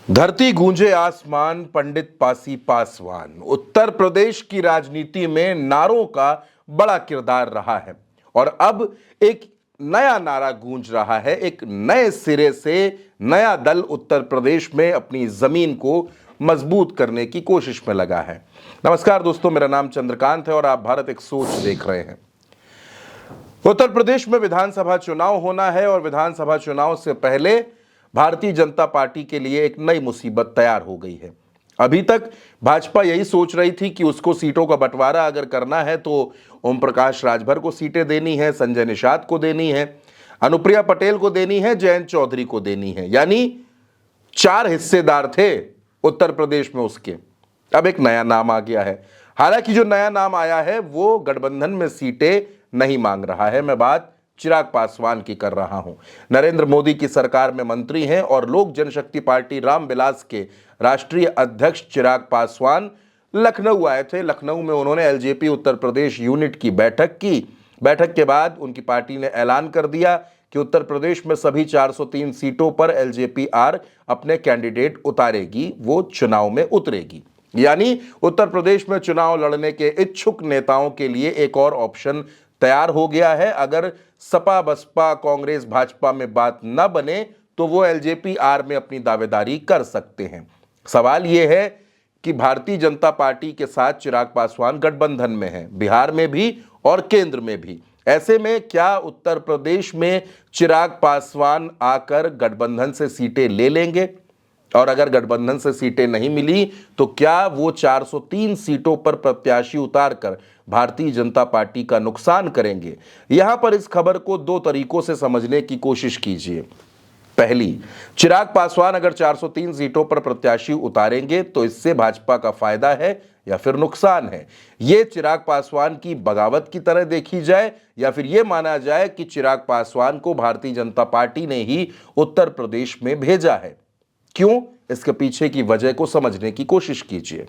धरती गूंजे आसमान, पंडित पासी पासवान। उत्तर प्रदेश की राजनीति में नारों का बड़ा किरदार रहा है और अब एक नया नारा गूंज रहा है। एक नए सिरे से नया दल उत्तर प्रदेश में अपनी जमीन को मजबूत करने की कोशिश में लगा है। नमस्कार दोस्तों, मेरा नाम चंद्रकांत है और आप भारत एक सोच देख रहे हैं। उत्तर प्रदेश में विधानसभा चुनाव होना है और विधानसभा चुनाव से पहले भारतीय जनता पार्टी के लिए एक नई मुसीबत तैयार हो गई है। अभी तक भाजपा यही सोच रही थी कि उसको सीटों का बंटवारा अगर करना है तो ओम प्रकाश राजभर को सीटें देनी है, संजय निषाद को देनी है, अनुप्रिया पटेल को देनी है, जयंत चौधरी को देनी है। यानी 4 हिस्सेदार थे उत्तर प्रदेश में उसके। अब एक नया नाम आ गया है। हालांकि जो नया नाम आया है वो गठबंधन में सीटें नहीं मांग रहा है। मैं बात चिराग पासवान की कर रहा हूं। नरेंद्र मोदी की सरकार में मंत्री हैं और लोक जनशक्ति पार्टी रामविलास के राष्ट्रीय अध्यक्ष चिराग पासवान लखनऊ आए थे। लखनऊ में उन्होंने एलजेपी उत्तर प्रदेश यूनिट की बैठक की। बैठक के बाद उनकी पार्टी ने ऐलान कर दिया कि उत्तर प्रदेश में सभी 403 सीटों पर एलजेपीआर अपने कैंडिडेट उतारेगी, वो चुनाव में उतरेगी। यानी उत्तर प्रदेश में चुनाव लड़ने के इच्छुक नेताओं के लिए एक और ऑप्शन तैयार हो गया है। अगर सपा बसपा कांग्रेस भाजपा में बात न बने तो वो एलजेपीआर में अपनी दावेदारी कर सकते हैं। सवाल यह है कि भारतीय जनता पार्टी के साथ चिराग पासवान गठबंधन में है, बिहार में भी और केंद्र में भी। ऐसे में क्या उत्तर प्रदेश में चिराग पासवान आकर गठबंधन से सीटें ले लेंगे? और अगर गठबंधन से सीटें नहीं मिली तो क्या वो 403 सीटों पर प्रत्याशी उतारकर भारतीय जनता पार्टी का नुकसान करेंगे? यहां पर इस खबर को 2 तरीकों से समझने की कोशिश कीजिए। पहली, चिराग पासवान अगर 403 सीटों पर प्रत्याशी उतारेंगे तो इससे भाजपा का फायदा है या फिर नुकसान है। यह चिराग पासवान की बगावत की तरह देखी जाए या फिर यह माना जाए कि चिराग पासवान को भारतीय जनता पार्टी ने ही उत्तर प्रदेश में भेजा है। क्यों? इसके पीछे की वजह को समझने की कोशिश कीजिए।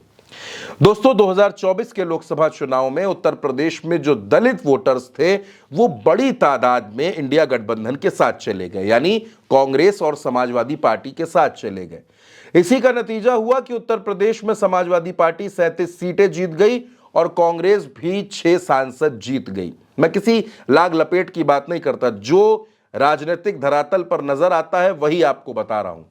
दोस्तों, 2024 के लोकसभा चुनाव में उत्तर प्रदेश में जो दलित वोटर्स थे वो बड़ी तादाद में इंडिया गठबंधन के साथ चले गए, यानी कांग्रेस और समाजवादी पार्टी के साथ चले गए। इसी का नतीजा हुआ कि उत्तर प्रदेश में समाजवादी पार्टी 37 सीटें जीत गई और कांग्रेस भी 6 सांसद जीत गई। मैं किसी लाग लपेट की बात नहीं करता, जो राजनीतिक धरातल पर नजर आता है वही आपको बता रहा हूं।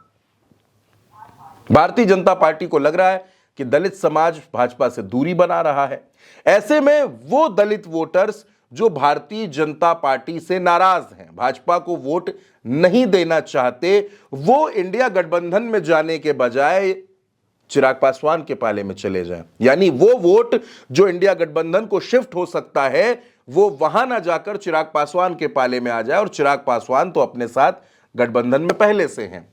भारतीय जनता पार्टी को लग रहा है कि दलित समाज भाजपा से दूरी बना रहा है। ऐसे में वो दलित वोटर्स जो भारतीय जनता पार्टी से नाराज हैं, भाजपा को वोट नहीं देना चाहते, वो इंडिया गठबंधन में जाने के बजाय चिराग पासवान के पाले में चले जाएं। यानी वो वोट जो इंडिया गठबंधन को शिफ्ट हो सकता है वो वहां ना जाकर चिराग पासवान के पाले में आ जाए। और चिराग पासवान तो अपने साथ गठबंधन में पहले से हैं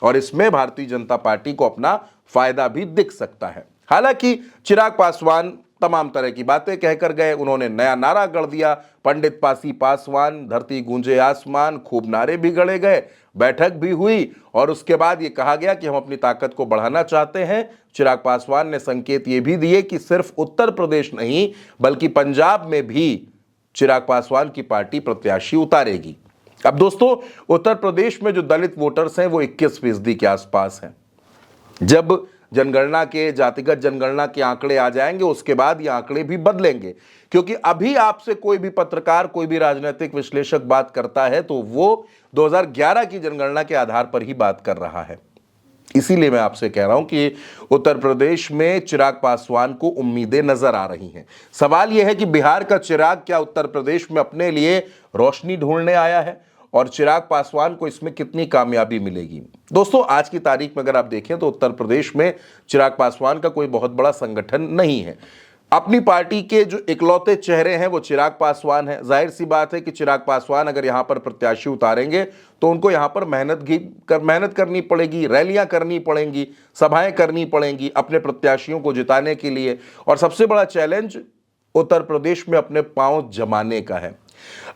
और इसमें भारतीय जनता पार्टी को अपना फायदा भी दिख सकता है। हालांकि चिराग पासवान तमाम तरह की बातें कहकर गए। उन्होंने नया नारा गढ़ दिया, पंडित पासी पासवान, धरती गूंजे आसमान। खूब नारे भी गढ़े गए, बैठक भी हुई और उसके बाद यह कहा गया कि हम अपनी ताकत को बढ़ाना चाहते हैं। चिराग पासवान ने संकेत ये भी दिए कि सिर्फ उत्तर प्रदेश नहीं बल्कि पंजाब में भी चिराग पासवान की पार्टी प्रत्याशी उतारेगी। अब दोस्तों, उत्तर प्रदेश में जो दलित वोटर्स हैं वो 21% के आसपास हैं। जब जनगणना के जातिगत जनगणना के आंकड़े आ जाएंगे उसके बाद ये आंकड़े भी बदलेंगे, क्योंकि अभी आपसे कोई भी पत्रकार, कोई भी राजनीतिक विश्लेषक बात करता है तो वो 2011 की जनगणना के आधार पर ही बात कर रहा है। इसीलिए मैं आपसे कह रहा हूं कि उत्तर प्रदेश में चिराग पासवान को उम्मीदें नजर आ रही हैं। सवाल यह है कि बिहार का चिराग क्या उत्तर प्रदेश में अपने लिए रोशनी ढूंढने आया है और चिराग पासवान को इसमें कितनी कामयाबी मिलेगी? दोस्तों, आज की तारीख में अगर आप देखें तो उत्तर प्रदेश में चिराग पासवान का कोई बहुत बड़ा संगठन नहीं है। अपनी पार्टी के जो इकलौते चेहरे हैं वो चिराग पासवान है। जाहिर सी बात है कि चिराग पासवान अगर यहां पर प्रत्याशी उतारेंगे तो उनको यहां पर मेहनत करनी पड़ेगी, रैलियां करनी पड़ेंगी, सभाएं करनी पड़ेंगी अपने प्रत्याशियों को जिताने के लिए। और सबसे बड़ा चैलेंज उत्तर प्रदेश में अपने पांव जमाने का है।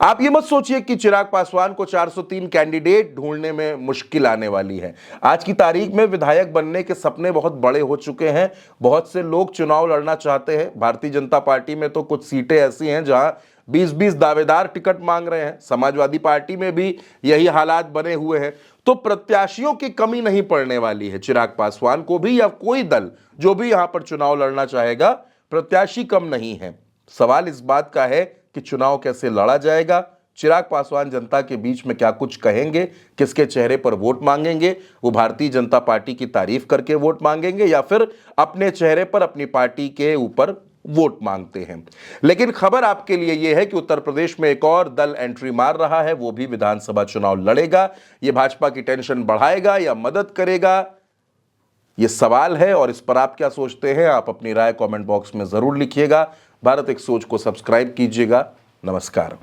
आप ये मत सोचिए कि चिराग पासवान को 403 कैंडिडेट ढूंढने में मुश्किल आने वाली है। आज की तारीख में विधायक बनने के सपने बहुत बड़े हो चुके हैं। बहुत से लोग चुनाव लड़ना चाहते हैं। भारतीय जनता पार्टी में तो कुछ सीटें ऐसी हैं जहां 20-20 दावेदार टिकट मांग रहे हैं। समाजवादी पार्टी में भी यही हालात बने हुए हैं। तो प्रत्याशियों की कमी नहीं पड़ने वाली है। चिराग पासवान को भी या कोई दल जो भी यहां पर चुनाव लड़ना चाहेगा, प्रत्याशी कम नहीं है। सवाल इस बात का है कि चुनाव कैसे लड़ा जाएगा, चिराग पासवान जनता के बीच में क्या कुछ कहेंगे, किसके चेहरे पर वोट मांगेंगे, वो भारतीय जनता पार्टी की तारीफ करके वोट मांगेंगे या फिर अपने चेहरे पर अपनी पार्टी के ऊपर वोट मांगते हैं। लेकिन खबर आपके लिए यह है कि उत्तर प्रदेश में एक और दल एंट्री मार रहा है, वो भी विधानसभा चुनाव लड़ेगा। यह भाजपा की टेंशन बढ़ाएगा या मदद करेगा, यह सवाल है। और इस पर आप क्या सोचते हैं, आप अपनी राय कमेंट बॉक्स में जरूर लिखिएगा। भारत एक सोच को सब्सक्राइब कीजिएगा। नमस्कार।